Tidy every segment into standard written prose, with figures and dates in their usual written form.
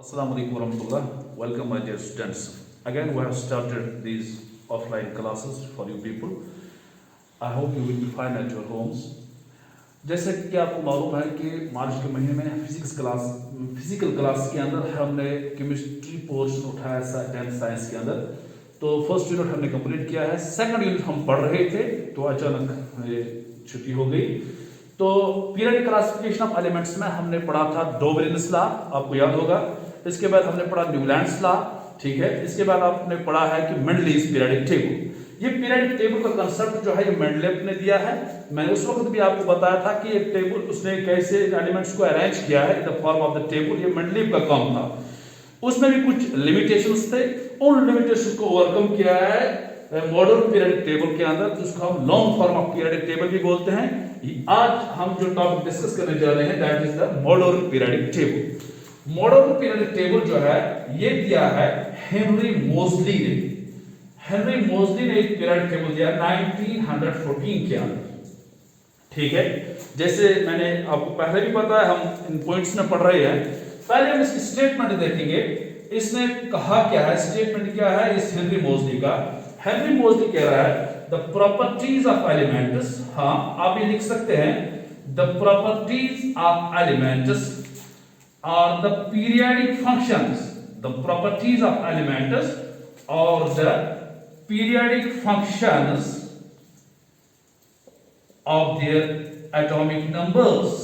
Assalamu alaikum warahmatullah. Welcome, my dear students. Again, we have started these offline classes for you people. I hope you will be fine at your homes. जैसे कि आपको मालूम है कि मार्च के महीने में फिजिकल क्लास के अंदर हमने केमिस्ट्री पोर्शन उठाया 10th साइंस के अंदर। तो फर्स्ट यूनिट हमने कंप्लीट किया है, सेकंड यूनिट हम पढ़ रहे थे तो अचानक छुट्टी हो गई। तो पीरियडिक क्लासिफिकेशन ऑफ एलिमेंट्स में हमने पढ़ा था डोबरिन्स लॉ, आपको याद होगा। इसके बाद हमने पढ़ा न्यूलैंड्स लॉ, ठीक है। इसके बाद आपने पढ़ा है कि मेंडलीज पीरियडिक टेबल। ये पीरियडिक टेबल का कंसेप्ट जो है ये मेंडलेव ने दिया है। मैंने उस वक्त भी आपको बताया था कि ये टेबल उसने कैसे एलिमेंट्स को अरेंज किया है in the form of the table, ये मेंडलीव का काम था। उसमें भी कुछ लिमिटेशंस थे, उन लिमिटेशंस को ओवरकम किया है मॉडर्न पीरियडिक टेबल के अंदर, जिसको हम long form of periodic table भी बोलते हैं। आज हम जो टॉपिक डिस्कस करने जा रहे हैं that is the modern periodic table. Modern periodic table जो है ये दिया है हेनरी मोज़ली ने। हेनरी मोज़ली ने एक पीरियडिक टेबल दिया 1914 के अंदर, ठीक है। जैसे मैंने आपको पहले भी पता है, हम इन पॉइंट्स में पढ़ रहे हैं। पहले हम इसकी स्टेटमेंट देखेंगे। इसने कहा क्या है, स्टेटमेंट क्या है इस हेनरी मोज़ली का। हेनरी मोज़ली कह रहा है द प्रॉपर्टीज ऑफ एलिमेंट्स, हाँ आप ये लिख सकते हैं, the properties of elements are the periodic functions, the properties of elements or the periodic functions of their atomic numbers,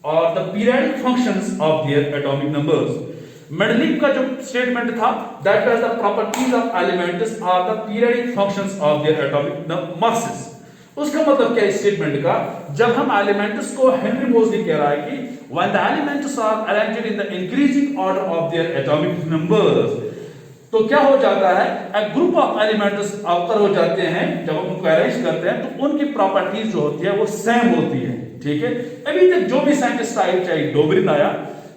or the periodic functions of their atomic numbers. Mendeleev का जो statement था that was the properties of elements are the periodic functions of their atomic masses. उसका मतलब क्या है statement का, जब हम एलिमेंट्स को हेनरी मोज़ली कह रहा है कि when the elements are arranged in the increasing order of their atomic numbers, तो क्या हो जाता है, a group of elements अवतर हो जाते हैं जब हम उनको अरेंज करते हैं तो उनकी प्रॉपर्टीज जो होती है वो सेम होती है, ठीक है। अभी तक जो भी साइंटिस्ट आए, चाहे डोबरिन आया,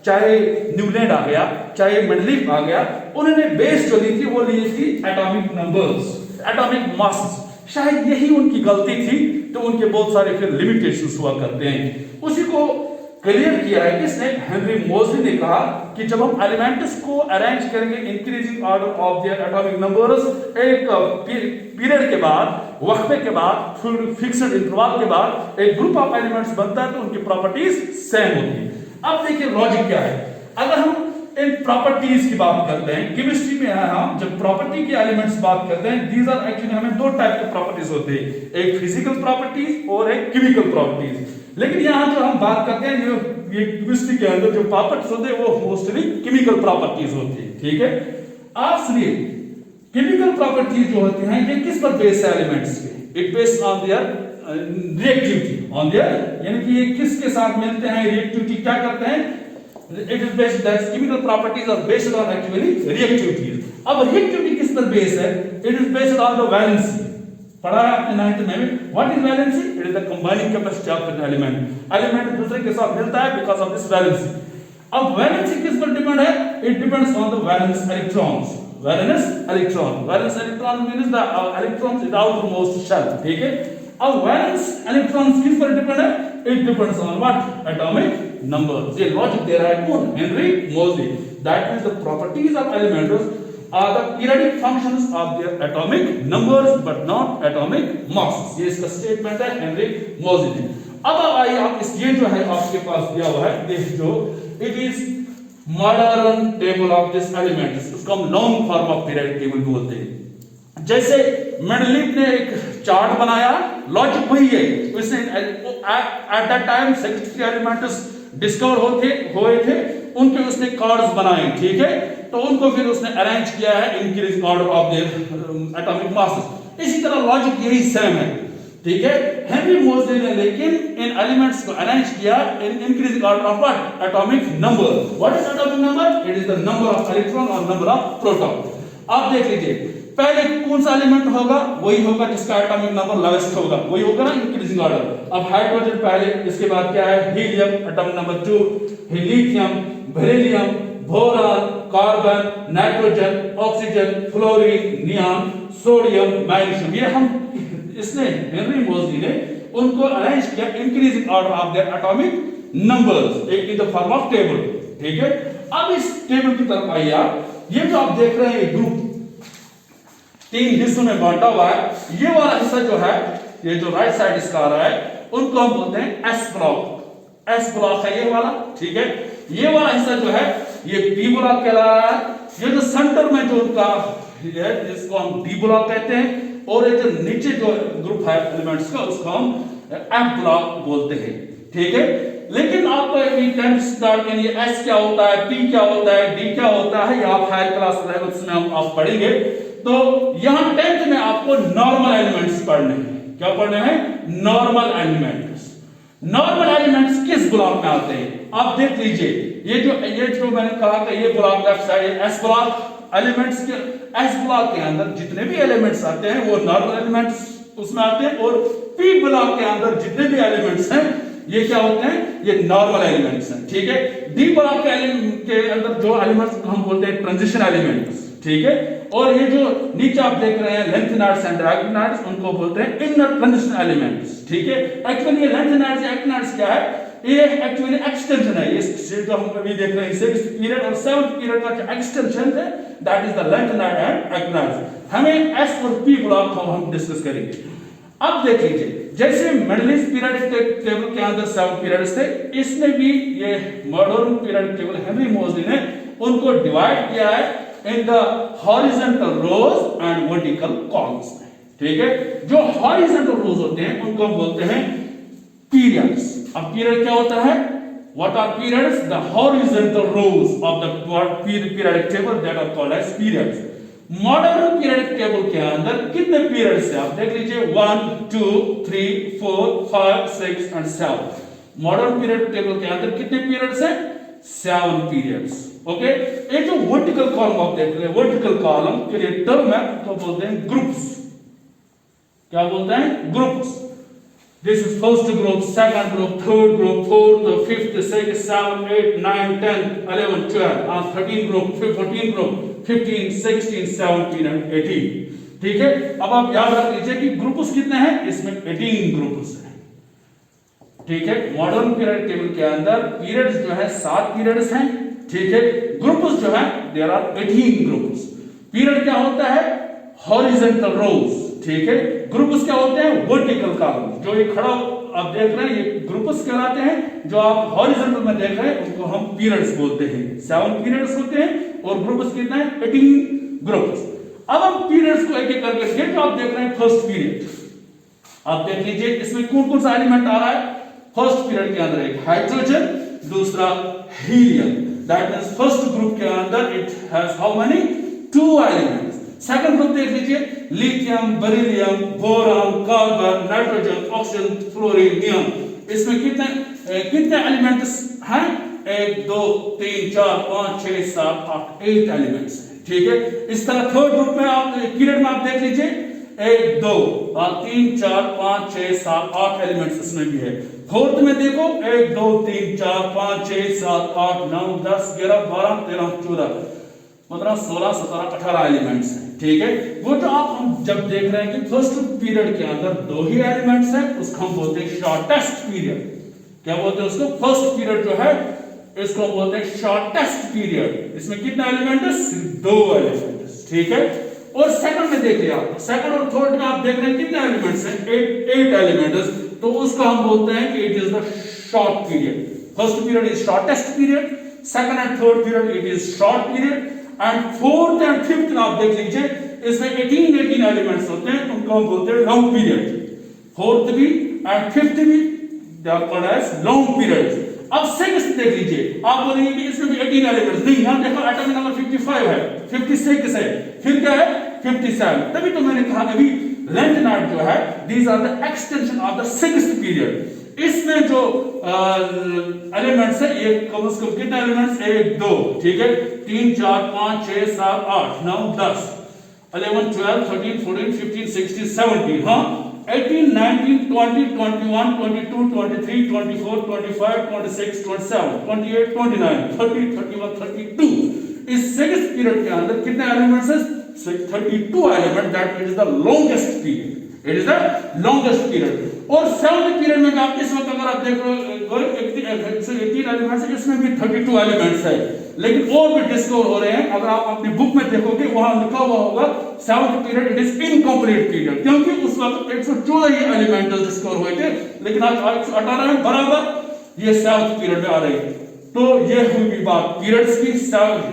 चाहे न्यूलैंड आ गया, चाहे मेंडलीव आ गया, उन्होंने बेस जो ली थी वो ली थी एटॉमिक नंबर्स, एटॉमिक मास। शायद यही उनकी गलती थी, तो उनके बहुत सारे फिर लिमिटेशंस हुआ करते हैं। उसी को क्लियर किया है किसने, हेनरी मोज़ली ने कहा कि जब हम एलिमेंट्स को अरेंज करेंगे increasing order of their atomic numbers, एक पीरियड के बाद, वक्फे के बाद, फिक्स्ड इंटरवल के बाद एक ग्रुप ऑफ एलिमेंट्स बनता है तो उनकी प्रॉपर्टीज सेम होती है। अब देखिए लॉजिक क्या है। अगर हम इन प्रॉपर्टीज की बात करते हैं, केमिस्ट्री में है हम जब प्रॉपर्टी के एलिमेंट्स बात करते हैं, दीज आर एक्चुअली हमें दो टाइप के प्रॉपर्टीज होते हैं, एक फिजिकल प्रॉपर्टीज और एक केमिकल प्रॉपर्टीज। लेकिन यहां जो हम बात करते हैं ये केमिस्ट्री के अंदर जो प्रॉपर्टीज होते हैं वो मोस्टली केमिकल प्रॉपर्टीज होती है, ठीक है। आप सुनिए, केमिकल प्रॉपर्टीज जो होती हैं ये किस पर बेस्ड है एलिमेंट्स के, it based on their reactivity, on their, यानी कि ये किसके साथ मिलते हैं, रिएक्टिविटी क्या करते हैं, it is based, that chemical properties are based on actually reactivities. अब reactivity किस पर बेस है, it is based on the valency। पढ़ा है आपने 9th में, what is valency? It is the combining capacity of an element, element दूसरे के साथ मिलता है because of this valency। अब valency किस पर डिपेंड है, it depends on the valence electrons, valence electron means the electrons in the outermost shell, ठीक है। अब valence electrons किस पर डिपेंड है, it depends on what, atomic numbers। ये लॉजिक दे रहा है कौन, Henry Moseley. That means the properties of elements are the periodic functions of their atomic numbers but not atomic mass. ये इसका स्टेटमेंट है हेनरी मोज़ली ने। अब आइए आप इस ये जो है आपके पास दिया हुआ है, देख जो it is modern table of this elements, उसको हम long form of periodic table बोलते हैं। जैसे मेंडलीव ने एक चार्ट बनाया, लॉजिक वही है। उसने at that time 63 elements discover हुए थे, उनके उसने कार्ड्स बनाए, ठीक है। तो उनको फिर उसने अरेंज किया है increasing order of their atomic masses. इसी तरह लॉजिक यही सेम है, ठीक है। हेनरी मोज़ली ने लेकिन इन एलिमेंट्स को अरेंज किया in increasing order of what, atomic number. What is atomic number, it is the number of electron और नंबर ऑफ प्रोटॉन। आप देख लीजिए पहले कौन सा एलिमेंट होगा, वही होगा जिसका एटॉमिक नंबर लोवेस्ट होगा, वही होगा ना इंक्रीजिंग ऑर्डर। अब हाइड्रोजन पहले, इसके बाद क्या है, helium atomic number 2, lithium, beryllium, boron, carbon, nitrogen, oxygen, fluorine, neon, sodium, magnesium. ये हम इसने हेनरी मोज़ली ने उनको अरेंज किया increasing order of their atomic numbers in the form of table, ठीक है। अब इस टेबल की तरफ आइए आप, ये जो आप देख रहे हैं ये ग्रुप 3 हिस्सों में बांटा हुआ है, ये वाला हिस्सा जो है, ये जो राइट साइड इसका आ रहा है, उनको हम बोलते हैं एस ब्लॉक। एस ब्लॉक है ये वाला, ठीक है। ये वाला हिस्सा जो है ये पी ब्लॉक कहला रहा है। ये जो सेंटर में जो उनका है जिसको हम डी ब्लॉक कहते हैं, और ये जो नीचे जो ग्रुप है एलिमेंट्स का उसको हम एफ ब्लॉक बोलते हैं, ठीक है। लेकिन आपको अभी 10th स्टार्ट के लिए एस क्या होता है, पी क्या होता है, डी क्या होता है, या आप हायर क्लास लेवल्स में हम आप पढ़ेंगे। तो यहां 10th में आपको नॉर्मल एलिमेंट्स पढ़ने हैं। क्या पढ़ने हैं? Normal elements. नॉर्मल एलिमेंट्स किस ब्लॉक में आते हैं आप देख लीजिए। ये जो मैंने कहा कि ये block left side S block elements के, एस ब्लॉक के अंदर जितने भी एलिमेंट्स आते हैं वो नॉर्मल एलिमेंट्स उसमें आते हैं, और पी ब्लॉक के अंदर जितने भी एलिमेंट्स हैं ये क्या होते हैं? ये नॉर्मल एलिमेंट्स हैं, ठीक है। डी ब्लॉक के अंदर जो एलिमेंट्स हम बोलते हैं ट्रांजिशन एलिमेंट्स, ठीक है। और ये जो नीचे आप देख रहे हैं लेंथेनॉइड्स एंड एक्टिनॉइड्स, उनको बोलते हैं इनर ट्रांजिशन एलिमेंट्स, ठीक है। एक्चुअली ये लेंथेनॉइड्स या एक्टिनॉइड्स क्या है? ये एक्चुअली एक्सटेंशन है। ये जो हम अभी देख रहे हैं 6th पीरियड और 7th पीरियड का जो एक्सटेंशन है that is the lanthanoid and actinoids. हमें एस और पी ब्लॉक को हम डिस्कस करेंगे। अब देख लीजिए, जैसे मिडिल पीरियडिक टेबल के अंदर 7 पीरियड्स थे, इसमें भी ये मॉडर्न पीरियडिक टेबल हेनरी मोजली ने उनको डिवाइड किया है in the horizontal rows and vertical columns में, ठीक है। जो हॉरिजॉन्टल रोज होते हैं उनको हम बोलते हैं पीरियड्स। अब पीरियड क्या होता है? What are periods? The horizontal rows of the periodic table that are called as periods. Modern periodic table के अंदर कितने पीरियड्स हैं आप देख लीजिए, 1 2 3 4 5 6 एंड 7। मॉडर्न पीरियडिक टेबल के अंदर कितने पीरियड्स हैं? 7 पीरियड्स, ओके। ये जो वर्टिकल कॉलम आप देख रहे हैं, वर्टिकल कॉलम के लिए टर्म है तो बोलते हैं ग्रुप्स। क्या बोलते हैं? Groups. This is first group, second group, third group, fourth, fifth, sixth, seventh, eighth, ninth, 10th, 11th, 12th, and 13th group, 14th group, 15, 16, 17 and 18, ठीक है। अब आप याद रख लीजिए कि ग्रुप्स कितने हैं? इसमें 18 ग्रुप्स हैं, ठीक है। मॉडर्न पीरियड टेबल के अंदर पीरियड्स जो है 7 पीरियड्स हैं, ठीक है। ग्रुप्स जो है देयर आर 18 ग्रुप्स। पीरियड क्या होता है? हॉरिजॉन्टल रोज, ठीक है। ग्रुप्स क्या होते हैं? Vertical column. जो ये खड़ा आप देख रहे हैं ये ग्रुप्स कहलाते हैं। जो आप हॉरिजॉन्टल में देख रहे हैं उनको हम पीरियड्स बोलते हैं। 7 पीरियड्स होते हैं और ग्रुप्स कितने हैं? 18 ग्रुप्स। अब हम पीरियड्स को एक एक करके देखिए। जो आप देख रहे हैं फर्स्ट पीरियड, आप देख लीजिए इसमें कौन कौन सा एलिमेंट आ रहा है। फर्स्ट पीरियड के अंदर एक हाइड्रोजन, दूसरा helium. That means first group के अंदर it has how many? 2 elements. Second group देख लीजिए, lithium, beryllium, boron, carbon, nitrogen, oxygen, fluorine, neon. इसमें कितने एलिमेंट्स हैं? 1 2 3 4 5 6 7 8 8 एलिमेंट्स हैं, ठीक है। इस तरह थर्ड ग्रुप में आप पीरियड में आप देख लीजिए 1 2 3 4 5 6 7 8 एलिमेंट्स इसमें भी है। फोर्थ में देखो 1 2 3 4 5 6 7 8 9 10 11 12 13 14 15 16 17 18 एलिमेंट्स हैं, ठीक है। वो जो आप हम जब देख रहे हैं कि फर्स्ट पीरियड के अंदर 2 ही एलिमेंट्स हैं, उसको हम बोलते हैं शॉर्टेस्ट पीरियड। क्या बोलते हैं उसको? फर्स्ट पीरियड जो है इसको हम बोलते हैं शॉर्टेस्ट पीरियड। इसमें कितने एलिमेंट है? सिर्फ 2 एलिमेंट, ठीक है। और सेकंड में देखिए आप, सेकंड और थर्ड में आप देख रहे हैं कितने एलिमेंट्स हैं? 8 एलिमेंट्स। तो उसको हम बोलते हैं कि it is the short period. First period is shortest period, second and third period it is short period, and fourth and fifth में आप देख लीजिए इसमें 18 एलिमेंट्स होते हैं, उनको हम बोलते हैं लॉन्ग पीरियड। फोर्थ भी एंड फिफ्थ भी they are called as long periods. अब सिक्स्थ देख लीजिए, आप बोलेंगे कि इसमें भी 18 एलिमेंट्स नहीं, यहां देखो एटॉमिक नंबर 55 है, 56 है, फिर क्या है? 57। तभी तो मैंने कहा अभी लेंथेनॉइड जो है these are the extension of the sixth period. इसमें जो एलिमेंट्स है ये कम से कम कितने एलिमेंट्स? 1 2, ठीक है, 3 4 5 6 7 8 9 10 11 12 13 14 15 16 17, हाँ 18 19 20 21 22 23 24 25 26 27 28 29 30 31 32। इस सिक्स्थ पीरियड के अंदर कितने एलिमेंट्स हैं? 32 element. That is the longest period, it is the longest period. और सेवंथ पीरियड में आप इस वक्त अगर आप देख रहे हो 18 एलिमेंट्स है, इसमें भी 32 एलिमेंट्स है। लेकिन और भी डिस्कवर हो रहे हैं। अगर आप अपनी बुक में देखोगे वहां लिखा हुआ होगा 7th period it is incomplete period, क्योंकि उस वक्त 114 ही एलिमेंटल डिस्कवर हुए थे, लेकिन आज 118 में बराबर ये 7th पीरियड में आ रही है। तो ये हुई बात पीरियड्स की।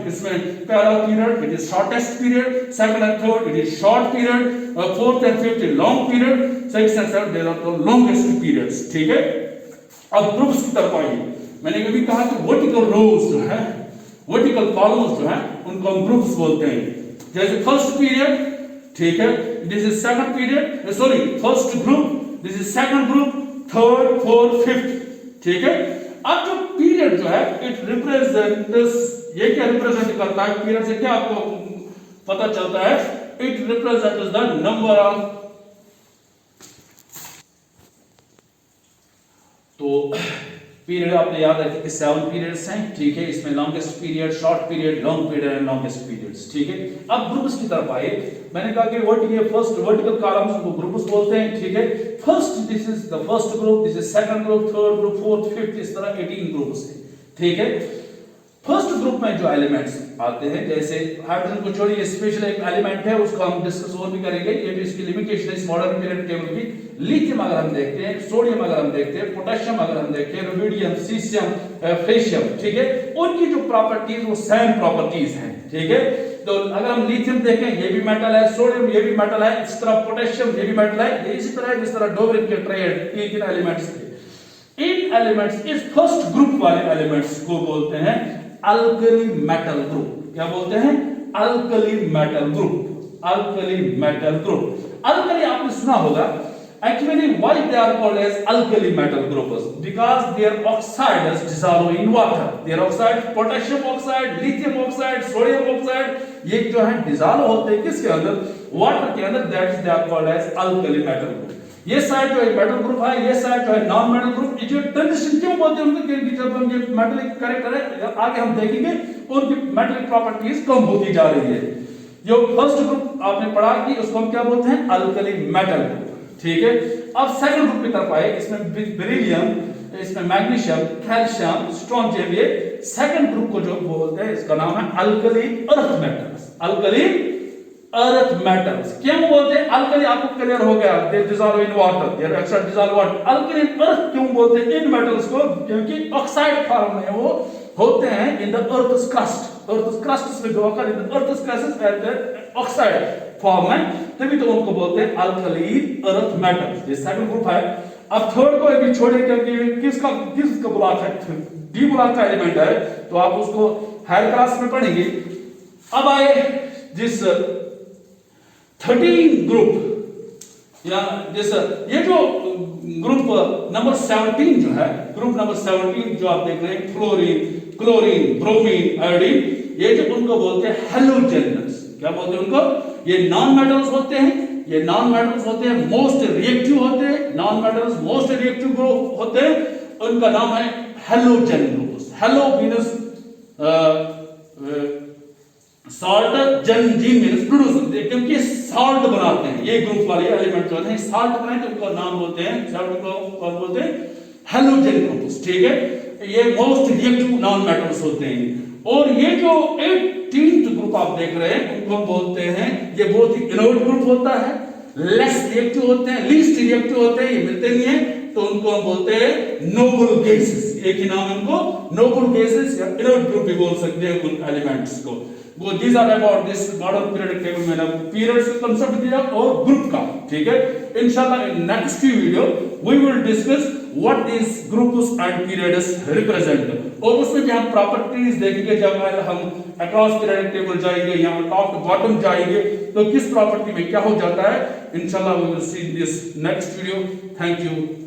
इसमें पहला period it is shortest period, second and third it is short period, fourth and fifth long period, sixth and seventh they are the longest periods. ठीक है, अब ग्रुप्स की तरफ आइए। मैंने ये भी कहा कि वर्टिकल रोज जो है, वर्टिकल कॉलम्स जो है उनको हम ग्रुप्स बोलते हैं। जैसे फर्स्ट पीरियड, ठीक है, this is second period, sorry first group, this is second group, third, fourth, fifth. ठीक है, अब जो पीरियड जो है इट रिप्रेजेंट्स, ये क्या रिप्रेजेंट करता है? पीरियड से क्या आपको पता चलता है? It represents the number of, तो पीरियड आपने याद रखें कि 7 पीरियड्स हैं। ठीक है, इसमें longest period, short period, long period and longest periods. ठीक है, अब ग्रुप्स की तरफ आए। मैंने कहा कि फर्स्ट वर्टिकल कॉलम्स को ग्रुप्स बोलते हैं। ठीक है, first this is the first group, this is second group, third group, fourth, fifth, इस तरह 18 ग्रुप्स हैं। ठीक है, फर्स्ट ग्रुप में जो एलिमेंट्स आते हैं, जैसे हाइड्रोजन को छोड़िए, स्पेशल एक एलिमेंट है उसको हम डिस्कस और भी करेंगे, ये भी इसकी लिमिटेशन है इस मॉडर्न पीरियड टेबल की। लिथियम अगर हम देखते हैं, सोडियम अगर हम देखते हैं, पोटेशियम अगर हम देखते हैं, रुबिडियम, सीसियम, फ्रेशियम, ठीक है, उनकी जो प्रॉपर्टीज वो सेम प्रॉपर्टीज हैं। ठीक है, तो अगर हम लिथियम देखें ये भी मेटल है, सोडियम ये भी मेटल है, इस तरह पोटेशियम ये भी मेटल है, ये इसी तरह जिस तरह डोबरिन के ट्रेड 3 एलिमेंट्स थे। इन एलिमेंट्स, इस फर्स्ट ग्रुप वाले एलिमेंट्स को बोलते हैं अल्कली मेटल ग्रुप। क्या बोलते हैं? Alkali metal group. Alkali metal group, alkali आपने सुना होगा। Actually, why they are called as alkali metal groups? Because their oxides dissolve in water. Their oxides, potassium oxide, lithium oxide, sodium oxide, ये जो है dissolve होते हैं किसके अंदर? वाटर के अंदर। That is they are called as alkali metal group. ये साइड जो है मेटल ग्रुप है, ये साइड जो है नॉन मेटल ग्रुप। ये जो ट्रांजिशन क्यों बोलते हैं उनको? क्योंकि जब हम ये मेटलिक कैरेक्टर है आगे हम देखेंगे उनकी मेटलिक प्रॉपर्टीज कम होती जा रही है। जो फर्स्ट ग्रुप आपने पढ़ा कि उसको हम क्या बोलते हैं? Alkali metal group. ठीक है, अब सेकंड ग्रुप की तरफ आए। इसमें बेरिलियम, इसमें मैग्नीशियम, कैल्शियम, स्ट्रोंजियम, ये सेकंड ग्रुप को जो बोलते हैं इसका नाम है alkali earth metals. Alkali earth metals क्यों बोलते हैं? अल्कली आपको क्लियर हो गया, they dissolve in water, their oxide dissolve water. Alkali earth क्यों बोलते हैं इन मेटल्स को? क्योंकि ऑक्साइड फॉर्म में वो होते हैं इन द अर्थ's crust। अर्थ's crust में जो occur in the earth's crust at the oxide form में, तभी तो उनको बोलते हैं अल्कली अर्थ मेटल्स। ये सेकंड ग्रुप है। अब थर्ड को भी छोड़िए क्योंकि किसका ब्लॉक है? डी ब्लॉक का एलिमेंट है, तो आप उसको हायर क्लास में पढ़ेंगे। अब आए जिस 13 ग्रुप या जिस ये जो ग्रुप नंबर 17 जो है, ग्रुप नंबर 17 जो आप देख रहे हैं, फ्लोरीन, क्लोरीन, ब्रोमीन, आयोडीन, ये जो उनको बोलते हैं हैलोजेनस। क्या बोलते हैं उनको? ये नॉन मेटल्स होते हैं, ये नॉन मेटल्स होते हैं, मोस्ट रिएक्टिव होते हैं। Non metals most reactive group होते हैं, उनका नाम है halogen groups. Hello means salt, जन जीन मींस प्रोड्यूस, क्योंकि सॉल्ट बनाते हैं ये ग्रुप वाले एलिमेंट जो है सॉल्ट बनाते हैं, उनका नाम बोलते हैं, सॉल्ट को कौन बोलते हैं? Halogen groups. ठीक है, ये मोस्ट रिएक्टिव नॉन मेटल्स होते हैं। और ये जो 18th ग्रुप आप देख रहे हैं उनको हम बोलते हैं, ये बहुत ही इनर्ट ग्रुप होता है, लेस रिएक्टिव होते हैं, लीस्ट रिएक्टिव होते हैं, ये मिलते नहीं है, तो उनको हम बोलते हैं नोबल गैसेस। एक ही नाम है उनको, नोबल गैसेस या इनर्ट ग्रुप भी बोल सकते हैं उन एलिमेंट्स को। वो these are about this modern periodic table में ना पीरियड्स का कांसेप्ट दिया और ग्रुप का। ठीक है, इंशाल्लाह in next video we will discuss what this groups and periods represent, और उसमें भी हम प्रॉपर्टीज देखेंगे। जब हम अक्रॉस पीरियडिक टेबल जाएंगे या टॉप टू बॉटम जाएंगे तो किस प्रॉपर्टी में क्या हो जाता है। इंशाल्लाह we will see this next video. Thank you.